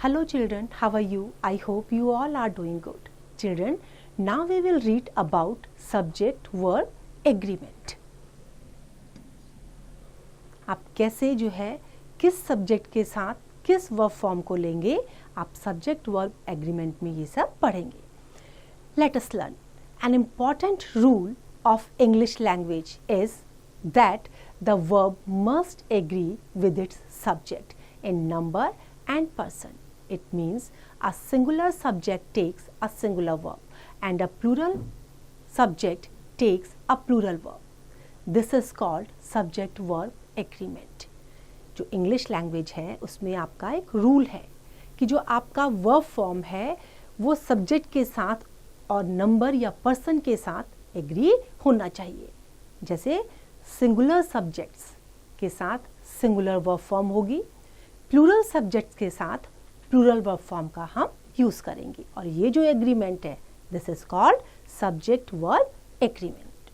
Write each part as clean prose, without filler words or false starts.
Hello children, how are you? I hope you all are doing good. Children, now we will read about subject verb agreement. आप कैसे जो है किस subject के साथ किस वर्ब फॉर्म को लेंगे, आप सब्जेक्ट वर्ब एग्रीमेंट में ये सब पढ़ेंगे. Let us learn. An important rule of English language is that the verb must agree with its subject in number and person. It means a singular subject takes a singular verb and a plural subject takes a plural verb. This is called subject verb agreement. जो English language है उसमें आपका एक rule है कि जो आपका verb form है वो सब्जेक्ट के साथ और नंबर या पर्सन के साथ एग्री होना चाहिए. जैसे सिंगुलर सब्जेक्ट्स के साथ सिंगुलर वर्ब फॉर्म होगी, प्लूरल सब्जेक्ट्स के साथ प्लूरल वर्ब फॉर्म का हम यूज़ करेंगे. और ये जो एग्रीमेंट है this is called subject verb agreement.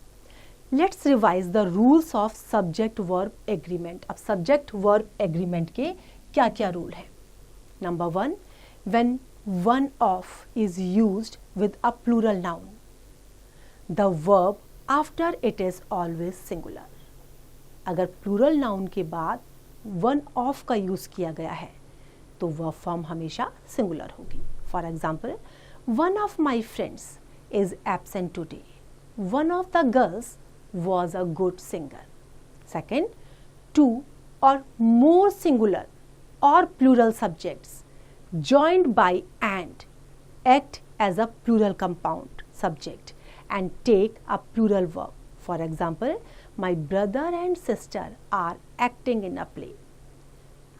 Let's revise the rules of subject verb agreement. अब सब्जेक्ट वर्ब एग्रीमेंट के क्या क्या रूल है. Number 1, when one of is used with a plural noun the verb after it is always singular. अगर plural noun के बाद one of का use किया गया है तो वर्ब फॉर्म हमेशा सिंगुलर होगी. For example, one of my friends is absent today. One of the girls was a good singer. Second, two or more singular or plural subjects joined by and act as a plural compound subject and take a plural verb. For example, my brother and sister are acting in a play.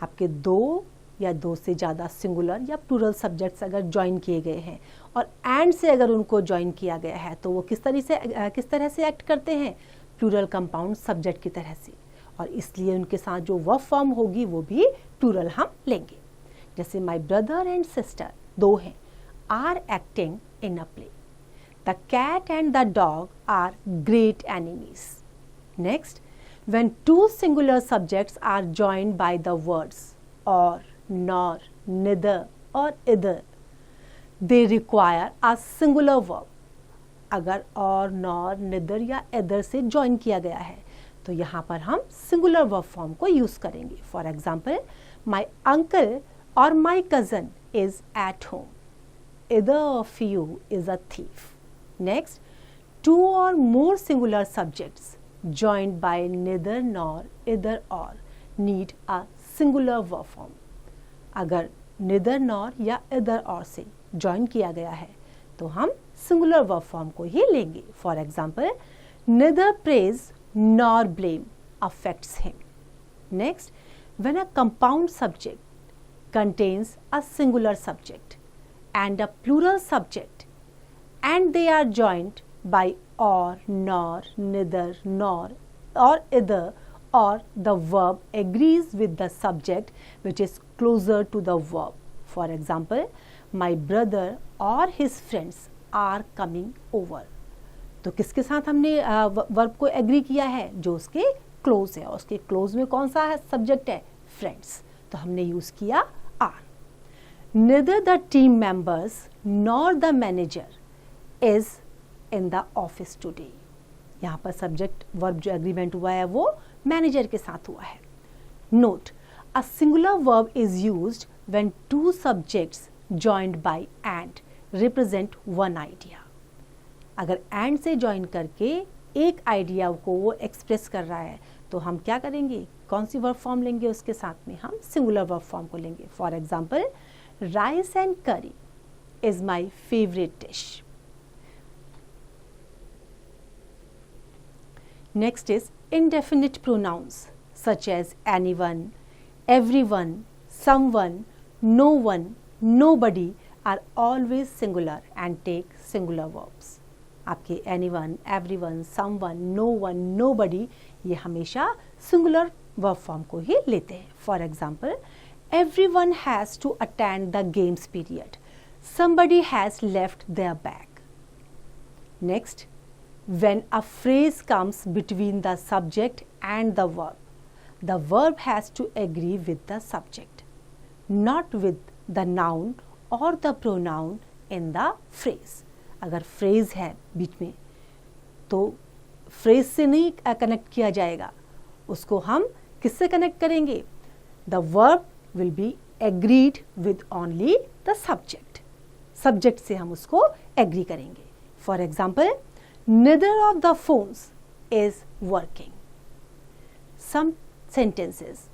आपके दो या दो से ज़्यादा singular या plural subjects अगर join किए गए हैं और एंड से अगर उनको ज्वाइन किया गया है तो वो किस तरह से एक्ट करते हैं, प्लूरल कंपाउंड सब्जेक्ट की तरह से, और इसलिए उनके साथ जो वर्ब फॉर्म होगी वो भी प्लूरल हम लेंगे. जैसे माई ब्रदर एंड सिस्टर दो हैं, are acting in a play. The cat and the dog are great enemies. Next, when two singular subjects are joined by the words or, nor, neither or either, they require a singular verb. अगर और, nor, neither या either से join किया गया है तो यहाँ पर हम सिंगुलर वर्ब फॉर्म को यूज़ करेंगे. फॉर एग्जाम्पल, माई अंकल और my cousin is at home. either of you is a thief. Next, two or more singular subjects joined by neither nor either or need a singular verb form. अगर निदर nor या इधर और से join किया गया है तो हम सिंगुलर वर्ब फॉर्म को ही लेंगे. For example, neither praise nor blame affects him. Next, when a compound subject contains a singular subject and a plural subject and they are joined by or, nor, neither, nor or either, or the verb agrees with the subject which is closer to the verb. For example, my brother or his friends are coming over. तो किसके साथ हमने verb को agree किया है, जो उसके close है. और उसके क्लोज में कौन सा है सब्जेक्ट है, फ्रेंड्स, तो हमने यूज किया are. Neither the team members nor the manager is in the office today. यहाँ पर सब्जेक्ट वर्ब जो एग्रीमेंट हुआ है वो मैनेजर के साथ हुआ है. Note, a singular verb is used when two subjects joined by and represent one idea. अगर एंड से ज्वाइन करके एक आइडिया को वो एक्सप्रेस कर रहा है तो हम क्या करेंगे, कौन सी वर्ब फॉर्म लेंगे, उसके साथ में हम सिंगुलर वर्ब फॉर्म को लेंगे. फॉर एग्जाम्पल, राइस एंड करी is my favourite dish. Next is indefinite pronouns such as anyone, everyone, someone, no one, nobody are always singular and take singular verbs. आपके anyone, everyone, someone, no one, nobody ये हमेशा singular verb form को ही लेते हैं. For example, everyone has to attend the games period. Somebody has left their bag. Next, when a phrase comes between the subject and the verb has to agree with the subject, not with the noun or the pronoun in the phrase. अगर phrase है बीच में तो phrase से नहीं connect किया जाएगा, उसको हम किससे कनेक्ट करेंगे? The verb will be agreed with only the subject. Subject से हम उसको agree करेंगे. For example, neither of the phones is working. Some sentences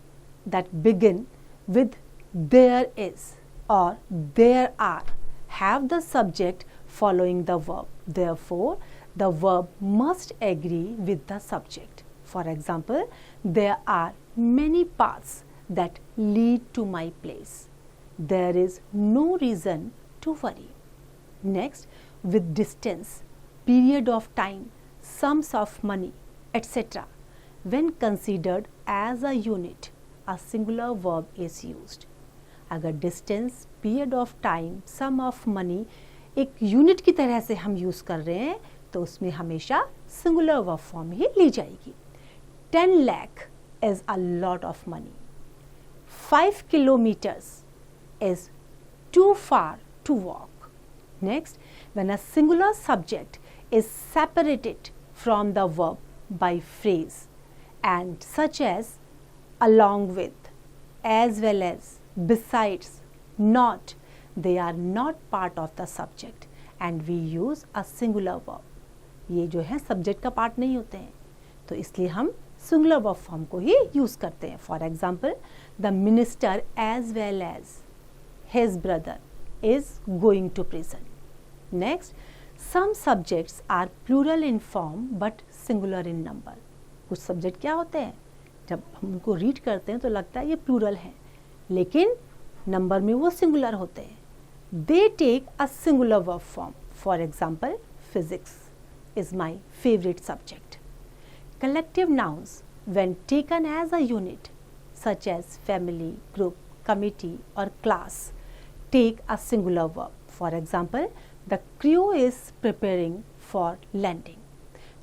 that begin with there is or there are have the subject following the verb. Therefore, the verb must agree with the subject. For example, there are many paths that lead to my place. There is no reason to worry. Next, with distance, period of time, sums of money, etc. When considered as a unit, a singular verb is used. अगर distance, period of time, sum of money एक unit की तरह से हम use कर रहे हैं तो उसमें हमेशा सिंगुलर वर्ब फॉर्म ही ली जाएगी. 10 lakh is a lot of money. 5 kilometers is too far to walk. Next, when a singular subject is separated from the verb by phrase and such as along with, as well as, besides, not, they are not part of the subject and we use a singular verb. ये जो है subject का part नहीं होते हैं तो इसलिए हम सिंगुलर वर्ब फॉर्म को ही यूज करते हैं. For example, the minister as well as his brother is going to prison. Next, some subjects are plural in form but singular in number. कुछ सब्जेक्ट क्या होते हैं, जब हम उनको रीड करते हैं तो लगता है ये प्लूरल है लेकिन नंबर में वो सिंगुलर होते हैं. They take a singular verb form. For example, physics is my favorite subject. Collective nouns, when taken as a unit, such as family, group, committee or class, take a singular verb. For example, the crew is preparing for landing.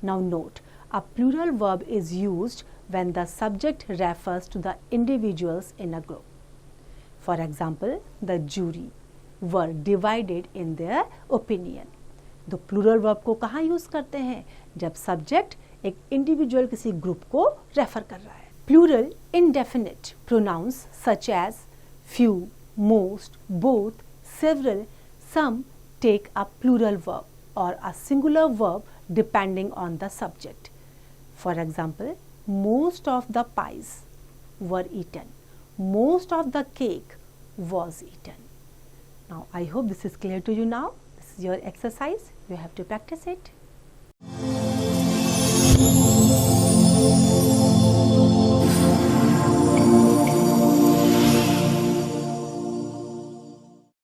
Now note, a plural verb is used when the subject refers to the individuals in a group. For example, the jury were divided in their opinion. तो plural verb को कहाँ use करते हैं, जब subject एक individual किसी group को refer कर रहा है. Plural indefinite pronouns such as few, most, both, several, some take a plural verb or a singular verb depending on the subject. For example, most of the pies were eaten, most of the cake was eaten. Now I hope this is clear to you. Now this is your exercise, you have to practice it.